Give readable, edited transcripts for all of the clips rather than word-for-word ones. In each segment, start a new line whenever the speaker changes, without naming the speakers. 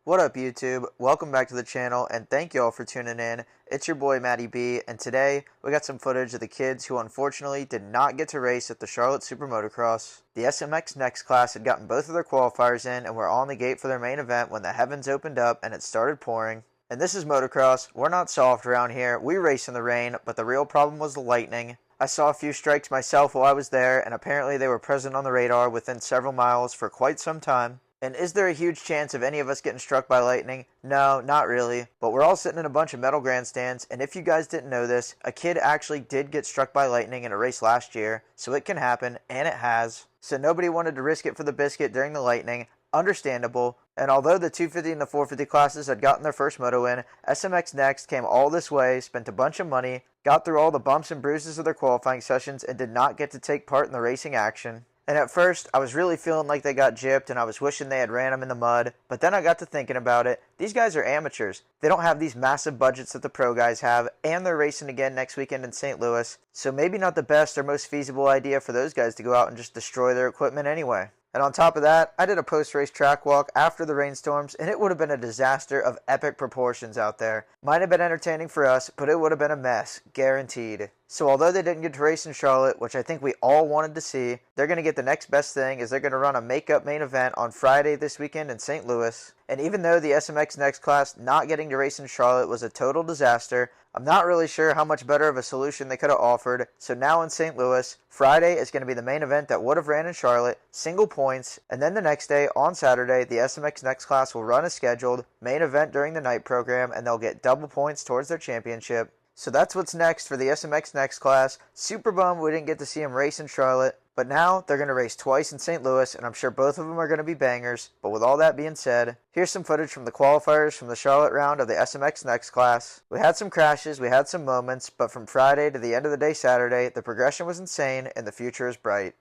What up YouTube? Welcome back to the channel and thank you all for tuning in. It's your boy Matty B, and today we got some footage of the kids who unfortunately did not get to race at the Charlotte Super Motocross. The SMX Next class had gotten both of their qualifiers in and were on the gate for their main event when the heavens opened up and it started pouring. And this is motocross. We're not soft around here. We race in the rain, but the real problem was the lightning. I saw a few strikes myself while I was there, and apparently they were present on the radar within several miles for quite some time. And is there a huge chance of any of us getting struck by lightning? No, not really. But we're all sitting in a bunch of metal grandstands, and if you guys didn't know this, a kid actually did get struck by lightning in a race last year, so it can happen, and it has. So nobody wanted to risk it for the biscuit during the lightning. Understandable. And although the 250 and the 450 classes had gotten their first moto win, SMX Next came all this way, spent a bunch of money, got through all the bumps and bruises of their qualifying sessions, and did not get to take part in the racing action. And at first, I was really feeling like they got gypped and I was wishing they had ran them in the mud, but then I got to thinking about it. These guys are amateurs. They don't have these massive budgets that the pro guys have, and they're racing again next weekend in St. Louis, so maybe not the best or most feasible idea for those guys to go out and just destroy their equipment anyway. And on top of that, I did a post-race track walk after the rainstorms, and it would have been a disaster of epic proportions out there. Might have been entertaining for us, but it would have been a mess, guaranteed. So although they didn't get to race in Charlotte, which I think we all wanted to see, they're going to get the next best thing is they're going to run a make-up main event on Friday this weekend in St. Louis. And even though the SMX Next class not getting to race in Charlotte was a total disaster, I'm not really sure how much better of a solution they could have offered, so now in St. Louis, Friday is going to be the main event that would have ran in Charlotte, single points, and then the next day, on Saturday, the SMX Next class will run as scheduled, main event during the night program, and they'll get double points towards their championship. So that's what's next for the SMX Next class. Super bummed we didn't get to see them race in Charlotte, but now they're going to race twice in St. Louis, and I'm sure both of them are going to be bangers. But with all that being said, here's some footage from the qualifiers from the Charlotte round of the SMX Next class. We had some crashes, we had some moments, but from Friday to the end of the day Saturday, the progression was insane and the future is bright.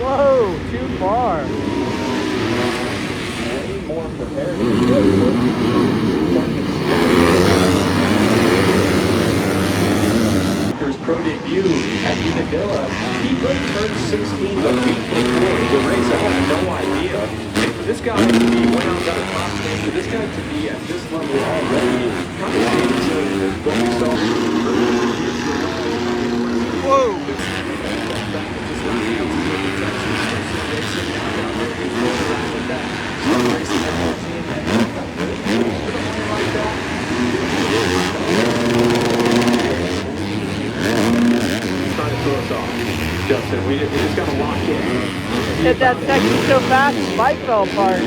Whoa, too far.
His pro debut at Unadilla, he turned 16 but beat the race. I have no idea. And for this guy to be went out and got a top 10, for this guy to be at this level already, kind of seems what we saw.
Whoa!
Justin, we just got to lock in.
Hit that section so fast, his bike fell apart.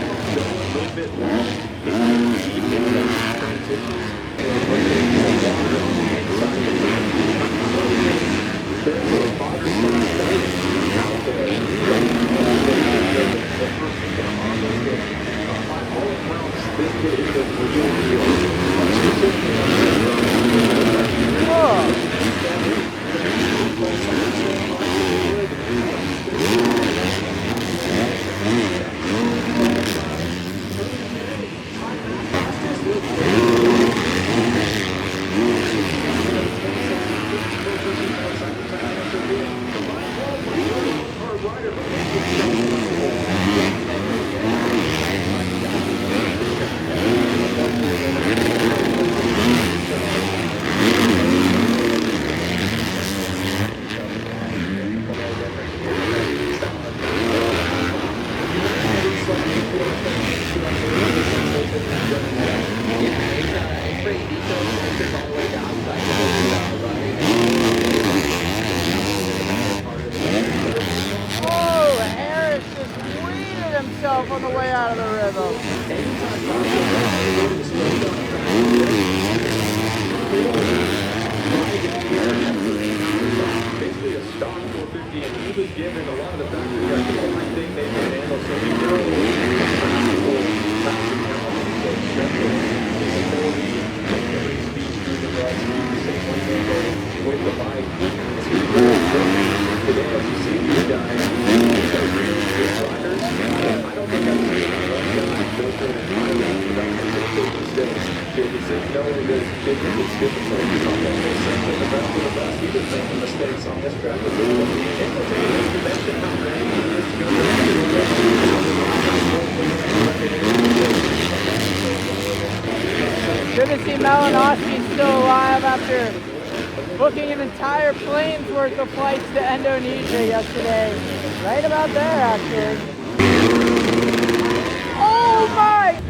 Whoa. Himself on the way out of the rhythm.
Basically a stock 450, and he was given a lot of the factors. I think they can handle so many with the bike. Today, as you see these guys, I don't think I've seen a guy go through an entire round without making a mistake. Because knowing that They think it's stupid, so he's on that whole section, the best of the best. He was making mistakes on this track as well. And we'll take it to mention how great he is to go
Good to see Malinowski still alive after booking an entire plane's worth of flights to Indonesia yesterday. Right about there, actually. Oh my!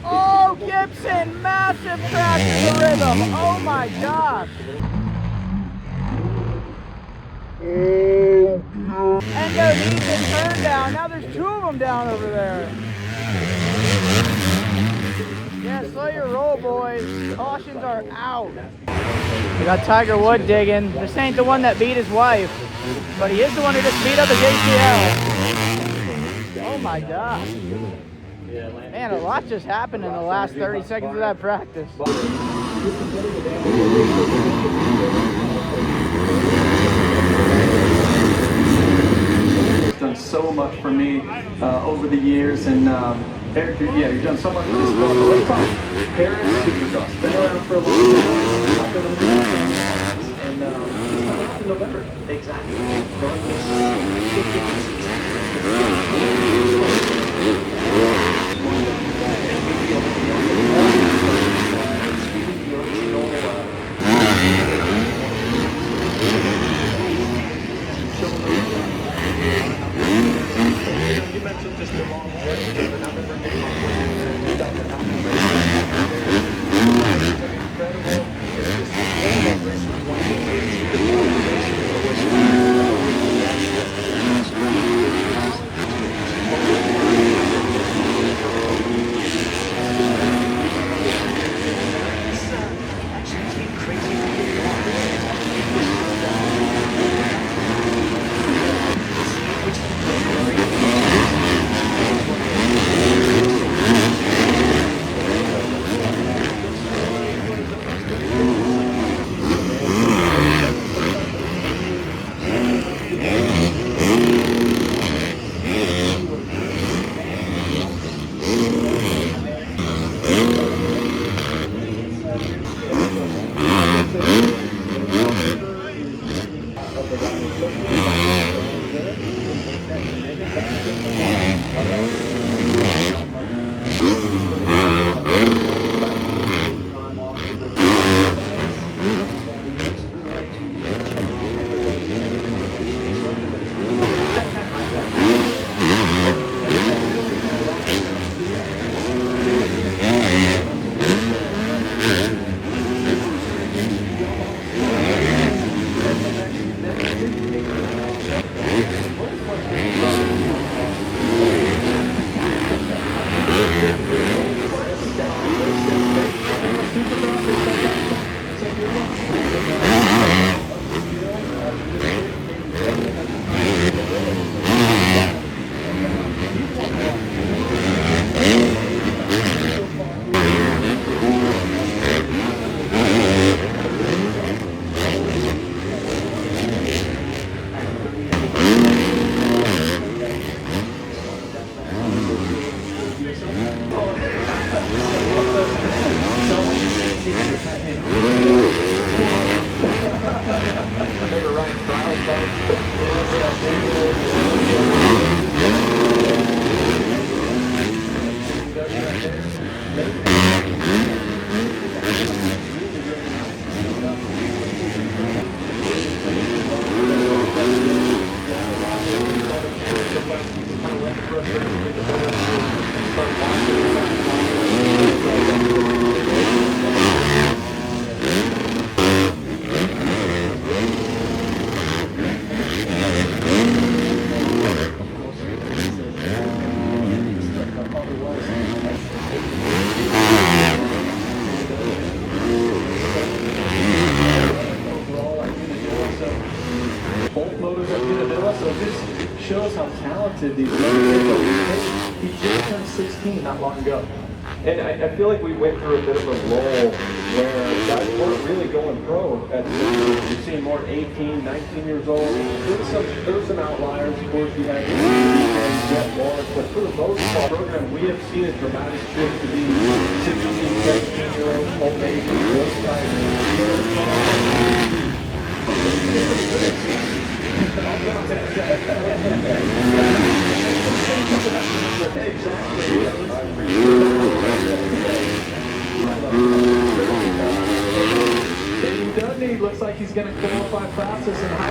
Oh, Gibson, massive crash to the rhythm. Oh my gosh. Indonesian turn down. Now there's two of them down over there. Yeah, slow your roll, boys. Cautions are out. We got Tiger Wood digging. This ain't the one that beat his wife, but he is the one who just beat up his ACL. Oh my gosh. Man, a lot just happened in the last 30 seconds of that practice.
He's done so much for me over the years, and Eric, you've done so much for this sport. Let's talk Harris Supercross. Been around for a long time. And in November. Exactly. You mentioned just the long journey, and I remember Both motors at Unadilla, so this shows how talented these young kids are. He just turned 16 not long ago.
And I feel like we went through a bit of a lull where guys weren't really going pro at the You're seeing more 18, 19 years old. There were some outliers, of course. You had Jeff Morris, but for the most part, program, we have seen a dramatic shift to these 16, 17-year-olds, homemade, those
Dudney looks like he's going to qualify fastest in high